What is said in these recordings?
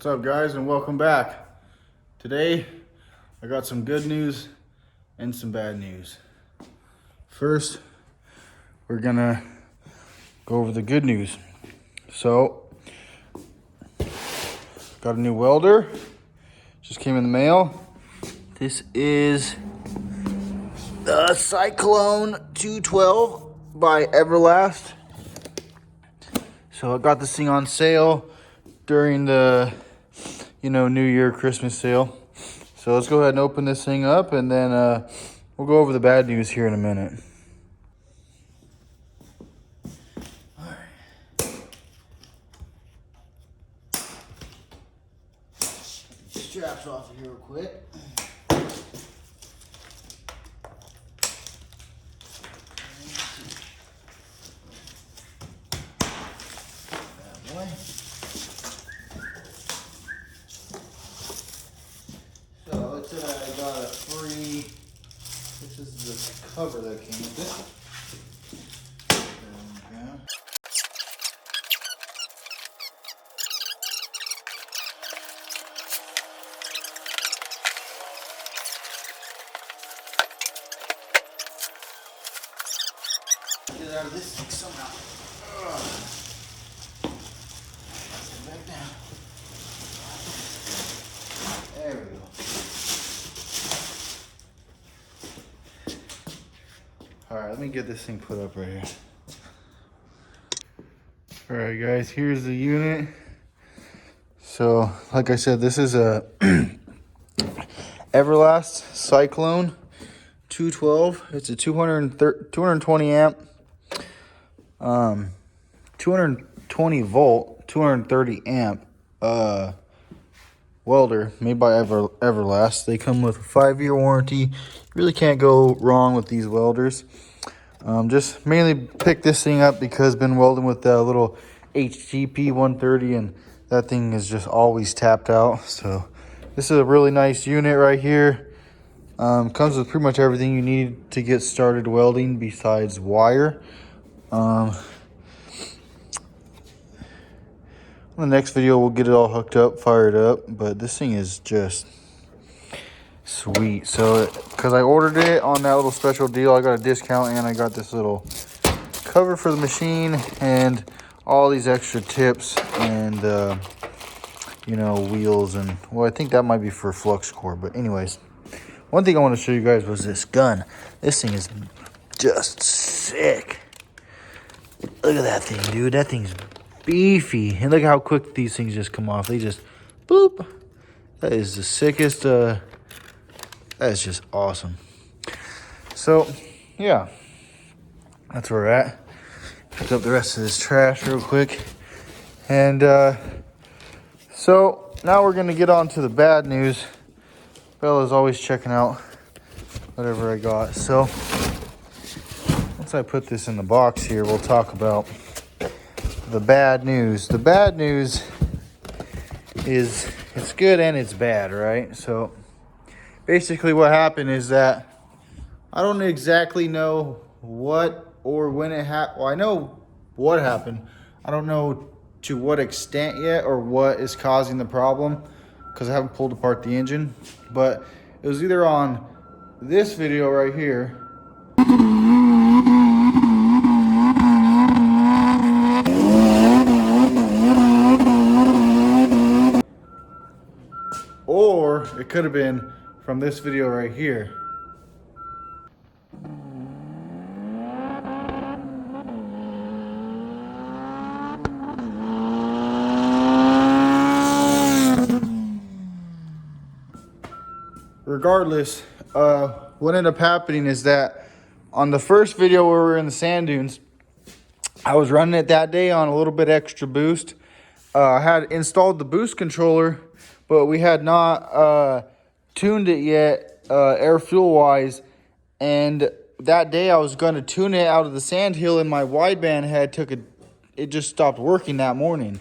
What's up, guys, and welcome back. Today I got some good news and some bad news. First, we're gonna go over the good news. So, got a new welder, just came in the mail. This is the Cyclone 212 by Everlast. So I got this thing on sale during the New Year Christmas sale. So let's go ahead and open this thing up, and then we'll go over the bad news here in a minute. All right. Straps off of here real quick. That way. So it said I got a free, this is the cover that came with it. There we go. Get it out of this thing somehow. Back down. There we go. Alright, let me get this thing put up right here. Alright guys, here's the unit. So, like I said, this is a Everlast Cyclone 212. It's a 220 amp, 220 volt, 230 amp welder made by Everlast. They come with a 5-year warranty. Really can't go wrong with these welders. Just mainly picked this thing up because been welding with the little HGP 130, and that thing is just always tapped out. So this is a really nice unit right here. Comes with pretty much everything you need to get started welding besides wire. On the next video, we'll get it all hooked up, fired up, but this thing is just sweet. So, because I ordered it on that little special deal, I got a discount, and I got this little cover for the machine and all these extra tips and, wheels, and, well, I think that might be for flux core, but anyways. One thing I want to show you guys was this gun. This thing is just sick. Look at that thing, dude. That thing's beefy. And look how quick these things just come off. They just, boop. That is the sickest. That is just awesome. So, yeah. That's where we're at. Pick up the rest of this trash real quick. And, so, now we're going to get on to the bad news. Bella's always checking out whatever I got. So, once I put this in the box here, we'll talk about the bad news. The bad news is it's good and it's bad, right? So, basically what happened is that I don't exactly know what or when it happened. Well, I know what happened. I don't know to what extent yet or what is causing the problem, because I haven't pulled apart the engine. But it was either on this video right here, or it could have been from this video right here. Regardless, what ended up happening is that on the first video where we were in the sand dunes, I was running it that day on a little bit extra boost. I had installed the boost controller, but we had not tuned it yet, air fuel wise. And that day I was going to tune it out of the sand hill, and my wideband it just stopped working that morning.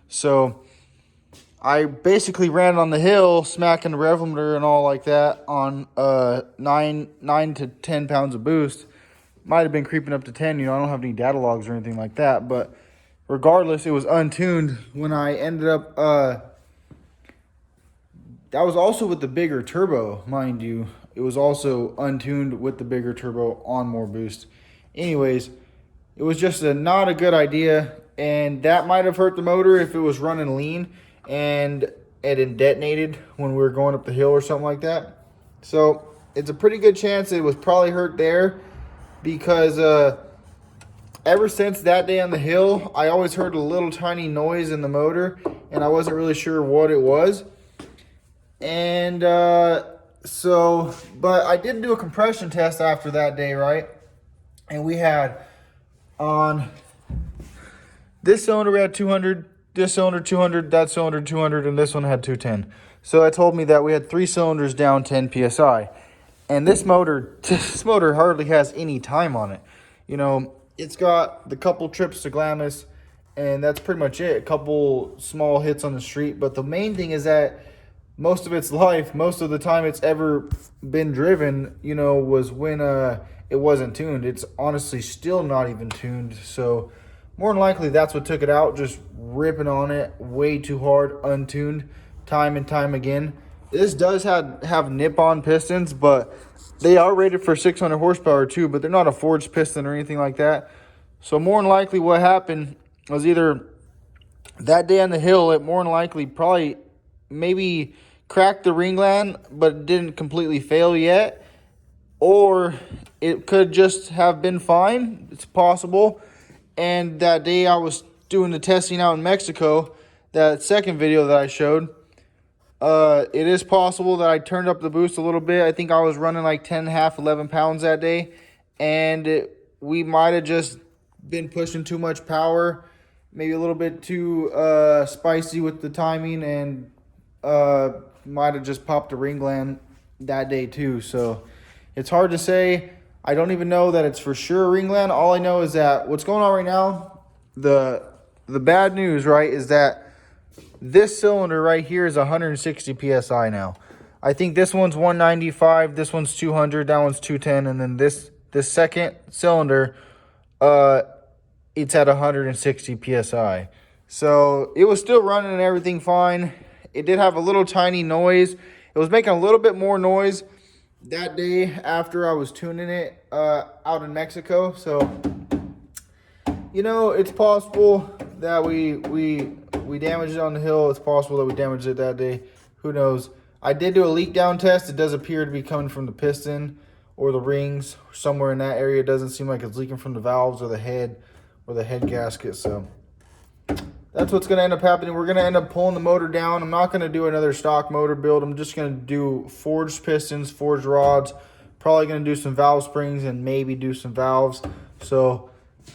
So I basically ran on the hill, smacking the rev limiter and all like that on 9 to 10 pounds of boost. Might have been creeping up to 10. I don't have any data logs or anything like that. But regardless, it was untuned when I ended up that was also with the bigger turbo, mind you. It was also untuned with the bigger turbo on more boost. Anyways, it was just not a good idea, and that might have hurt the motor if it was running lean and it detonated when we were going up the hill or something like that. So it's a pretty good chance it was probably hurt there, because ever since that day on the hill, I always heard a little tiny noise in the motor, and I wasn't really sure what it was. And but I did do a compression test after that day, right? And we had on this cylinder, we had 200, this cylinder 200, that cylinder 200, and this one had 210. So that told me that we had 3 cylinders down 10 PSI. And this motor hardly has any time on it. You know, it's got the couple trips to Glamis, and that's pretty much it. A couple small hits on the street. But the main thing is that most of its life, most of the time it's ever been driven, you know, was when it wasn't tuned. It's honestly still not even tuned. So more than likely that's what took it out, just ripping on it way too hard, untuned, time and time again. This does have nip-on pistons, but they are rated for 600 horsepower too, but they're not a forged piston or anything like that. So more than likely what happened was either that day on the hill, it more than likely probably maybe cracked the ring gland, but it didn't completely fail yet. Or it could just have been fine. It's possible. And that day I was doing the testing out in Mexico, that second video that I showed, it is possible that I turned up the boost a little bit. I think I was running like 10.5, 11 pounds that day. And we might have just been pushing too much power, maybe a little bit too spicy with the timing, and might have just popped a ring gland that day too. So it's hard to say. I don't even know that it's for sure a ring gland. All I know is that what's going on right now, the bad news, right, is that this cylinder right here is 160 PSI now. I think this one's 195, this one's 200, that one's 210, and then this second cylinder, it's at 160 PSI. So it was still running and everything fine. It did have a little tiny noise. It was making a little bit more noise that day after I was tuning it out in Mexico. So, you know, it's possible that we damaged it on the hill. It's possible that we damaged it that day. Who knows? I did do a leak down test. It does appear to be coming from the piston or the rings, somewhere in that area. It doesn't seem like it's leaking from the valves or the head gasket. So that's what's going to end up happening. We're going to end up pulling the motor down. I'm not going to do another stock motor build. I'm just going to do forged pistons, forged rods. Probably going to do some valve springs and maybe do some valves. So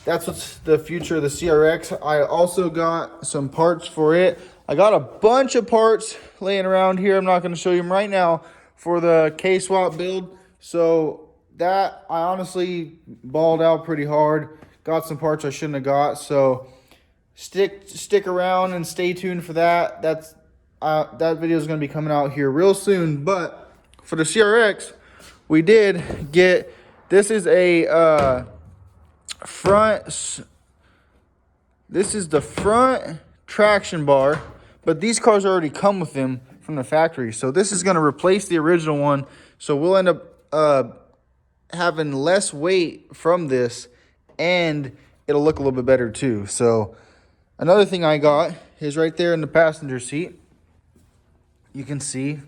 that's what's the future of the CRX. I also got some parts for it. I got a bunch of parts laying around here. I'm not going to show you them right now for the K-swap build. So that, I honestly balled out pretty hard. Got some parts I shouldn't have got. So stick around and stay tuned for that. That video is going to be coming out here real soon. But for the CRX, we did get, this is a this is the front traction bar, but these cars already come with them from the factory. So this is going to replace the original one. So we'll end up having less weight from this, and it'll look a little bit better too. So another thing I got is right there in the passenger seat. You can see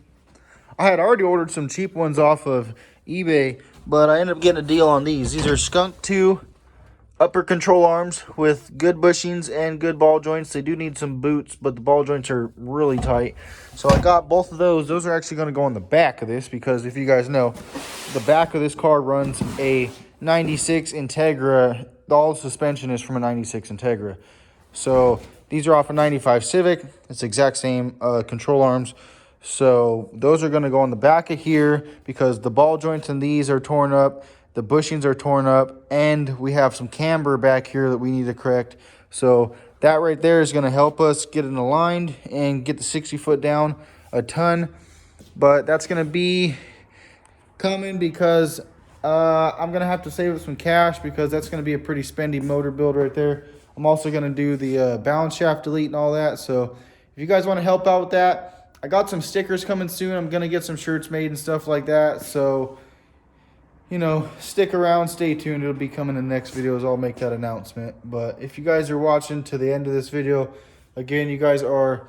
I had already ordered some cheap ones off of eBay, but I ended up getting a deal on these. These are Skunk 2 upper control arms with good bushings and good ball joints. They do need some boots, but the ball joints are really tight. So I got both of those. Those are actually going to go on the back of this, because if you guys know, the back of this car runs a 96 Integra. All the suspension is from a 96 Integra. So these are off a 95 Civic. It's the exact same control arms. So those are going to go on the back of here, because the ball joints in these are torn up. The bushings are torn up, and we have some camber back here that we need to correct. So that right there is going to help us get it aligned and get the 60 foot down a ton. But that's going to be coming, because I'm going to have to save up some cash, because that's going to be a pretty spendy motor build right there. I'm also going to do the balance shaft delete and all that. So if you guys want to help out with that, I got some stickers coming soon. I'm gonna get some shirts made and stuff like that. So, you know, stick around, stay tuned. It'll be coming in the next videos. I'll make that announcement. But if you guys are watching to the end of this video, again, you guys are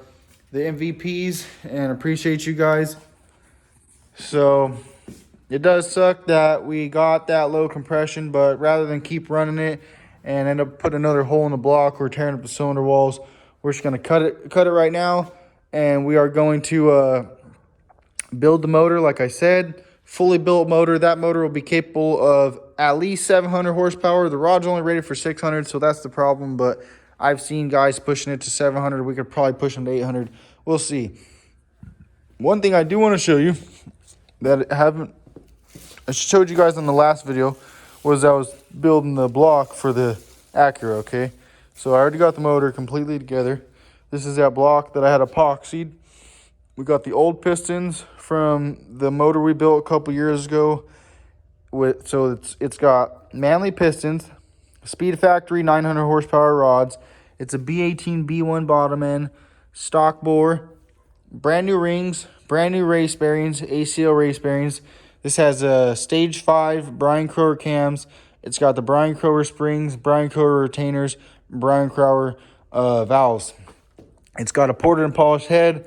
the MVPs and appreciate you guys. So it does suck that we got that low compression, but rather than keep running it and end up putting another hole in the block or tearing up the cylinder walls, we're just gonna cut it right now, and we are going to build the motor. Like I said, fully built motor. That motor will be capable of at least 700 horsepower. The rod's only rated for 600, so that's the problem. But I've seen guys pushing it to 700. We could probably push them to 800. We'll see. One thing I do want to show you that I showed you guys in the last video was I was building the block for the Acura, okay? So I already got the motor completely together. This is that block that I had epoxied. We got the old pistons from the motor we built a couple years ago. So it's got Manley pistons, Speed Factory 900 horsepower rods. It's a B18 B1 bottom end, stock bore, brand new rings, brand new race bearings, ACL race bearings. This has a stage 5 Brian Crower cams. It's got the Brian Crower springs, Brian Crower retainers, Brian Crower valves. It's got a ported and polished head.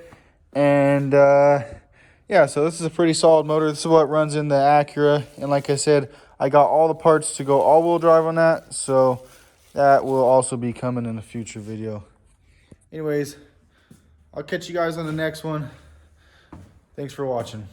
And yeah, so this is a pretty solid motor. This is what runs in the Acura. And like I said, I got all the parts to go all-wheel drive on that. So that will also be coming in a future video. Anyways, I'll catch you guys on the next one. Thanks for watching.